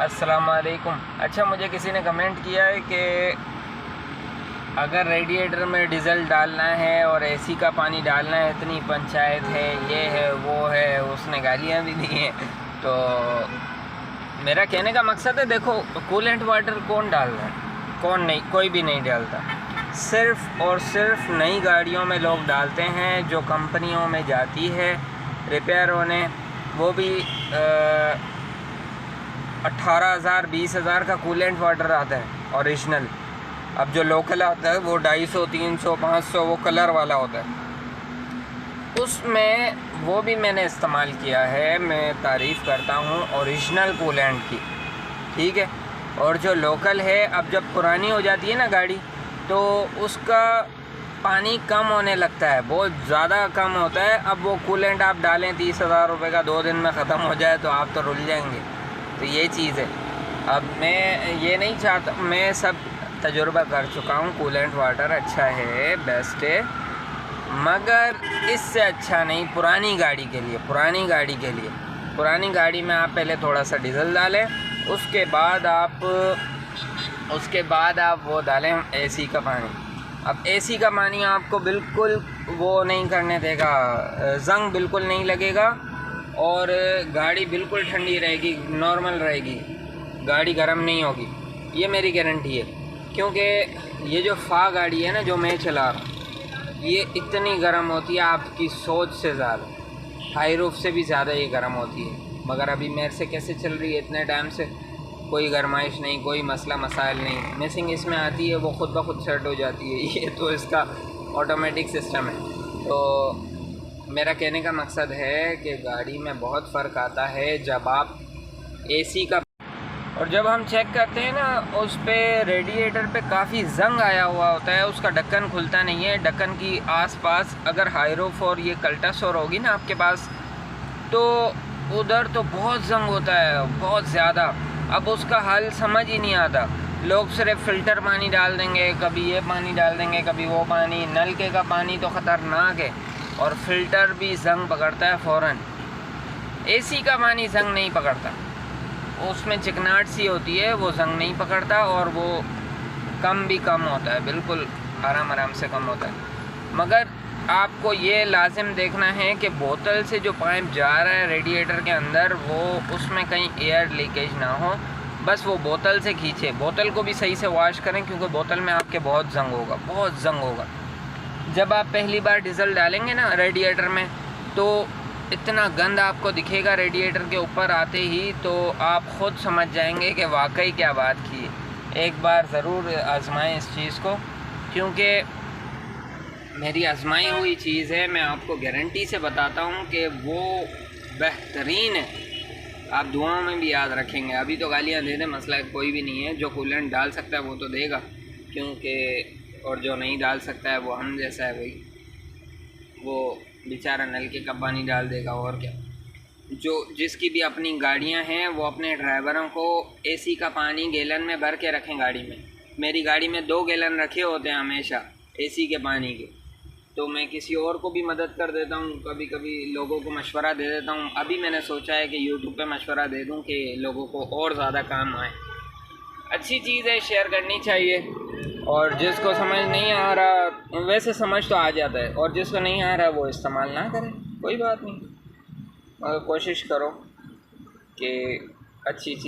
अस्सलाम वालेकुम। अच्छा, मुझे किसी ने कमेंट किया है कि अगर रेडिएटर में डीज़ल डालना है और एसी का पानी डालना है, इतनी पंचायत है, ये है वो है, उसने गालियाँ भी दी हैं। तो मेरा कहने का मकसद है, देखो, कूलेंट वाटर कौन डाल रहा है? कौन नहीं, कोई भी नहीं डालता। सिर्फ़ और सिर्फ नई गाड़ियों में लोग डालते हैं, जो कंपनियों में जाती है रिपेयर होने, वो भी 18,000 20,000 का कूलेंट वाटर आता है ओरिजिनल। अब जो लोकल आता है वो 250 300 500 वो कलर वाला होता है। उसमें वो भी मैंने इस्तेमाल किया है। मैं तारीफ़ करता हूँ ओरिजिनल कूलेंट की, ठीक है। और जो लोकल है, अब जब पुरानी हो जाती है ना गाड़ी, तो उसका पानी कम होने लगता है, बहुत ज़्यादा कम होता है। अब वो कूलेंट आप डालें 30,000 रुपये का, 2 दिन में ख़त्म हो जाए तो आप तो रुल जाएंगे। तो ये चीज़ है। अब मैं ये नहीं चाहता, मैं सब तजुर्बा कर चुका हूँ, कूलेंट वाटर अच्छा है, बेस्ट है, मगर इससे अच्छा नहीं पुरानी गाड़ी के लिए। पुरानी गाड़ी में आप पहले थोड़ा सा डीज़ल डालें, उसके बाद आप वो डालें एसी का पानी। अब एसी का पानी आपको बिल्कुल वो नहीं करने देगा, जंग बिल्कुल नहीं लगेगा, और गाड़ी बिल्कुल ठंडी रहेगी, नॉर्मल रहेगी, गाड़ी गर्म नहीं होगी, ये मेरी गारंटी है। क्योंकि ये जो गाड़ी है ना, जो मैं चला रहा हूँ, ये इतनी गर्म होती है आपकी सोच से ज़्यादा, हाई रूफ से भी ज़्यादा ये गर्म होती है। मगर अभी मेरे से कैसे चल रही है इतने टाइम से, कोई गरमाइश नहीं, कोई मसला मसाइल नहीं। मिसिंग इसमें आती है, वो खुद ब खुद सेट हो जाती है। ये तो इसका ऑटोमेटिक सिस्टम है। तो मेरा कहने का मकसद है कि गाड़ी में बहुत फ़र्क आता है जब आप एसी का, और जब हम चेक करते हैं ना, उस पे रेडिएटर पे काफ़ी जंग आया हुआ होता है, उसका ढक्कन खुलता नहीं है। ढक्कन की आसपास अगर हाई रूफ और ये कल्टासोर होगी ना आपके पास, तो उधर तो बहुत जंग होता है, बहुत ज़्यादा। अब उसका हल समझ ही नहीं आता। लोग सिर्फ फ़िल्टर पानी डाल देंगे, कभी ये पानी डाल देंगे, कभी वो पानी। नलके का पानी तो ख़तरनाक है, और फ़िल्टर भी जंग पकड़ता है फ़ौरन। एसी का पानी जंग नहीं पकड़ता, उसमें चिकनाहट सी होती है, वो जंग नहीं पकड़ता, और वो कम होता है, बिल्कुल आराम से कम होता है। मगर आपको ये लाजिम देखना है कि बोतल से जो पाइप जा रहा है रेडिएटर के अंदर, वो उसमें कहीं एयर लीकेज ना हो। बस वो बोतल से खींचे, बोतल को भी सही से वॉश करें, क्योंकि बोतल में आपके बहुत जंग होगा। जब आप पहली बार डीज़ल डालेंगे ना रेडिएटर में, तो इतना गंद आपको दिखेगा रेडिएटर के ऊपर आते ही, तो आप ख़ुद समझ जाएंगे कि वाकई क्या बात की। एक बार ज़रूर आजमाएं इस चीज़ को, क्योंकि मेरी आजमाई हुई चीज़ है। मैं आपको गारंटी से बताता हूँ कि वो बेहतरीन है। आप दुआओं में भी याद रखेंगे। अभी तो गालियाँ दे दें, मसला कोई भी नहीं है। जो कूलेंट डाल सकता है वो तो देगा, क्योंकि और जो नहीं डाल सकता है वो हम जैसा है भाई, वो बेचारा नलके का पानी डाल देगा, और क्या। जो जिसकी भी अपनी गाड़ियां हैं, वो अपने ड्राइवरों को एसी का पानी गैलन में भर के रखें गाड़ी में। मेरी गाड़ी में 2 गैलन रखे होते हैं हमेशा एसी के पानी के। तो मैं किसी और को भी मदद कर देता हूँ, कभी कभी लोगों को मशवरा दे देता हूँ। अभी मैंने सोचा है कि यूट्यूब पे मशवरा दे दूँ कि लोगों को और ज़्यादा काम आए। अच्छी चीज़ है, शेयर करनी चाहिए। और जिसको समझ नहीं आ रहा, वैसे समझ तो आ जाता है, और जिसको नहीं आ रहा वो इस्तेमाल ना करे, कोई बात नहीं, मगर कोशिश करो कि अच्छी चीज़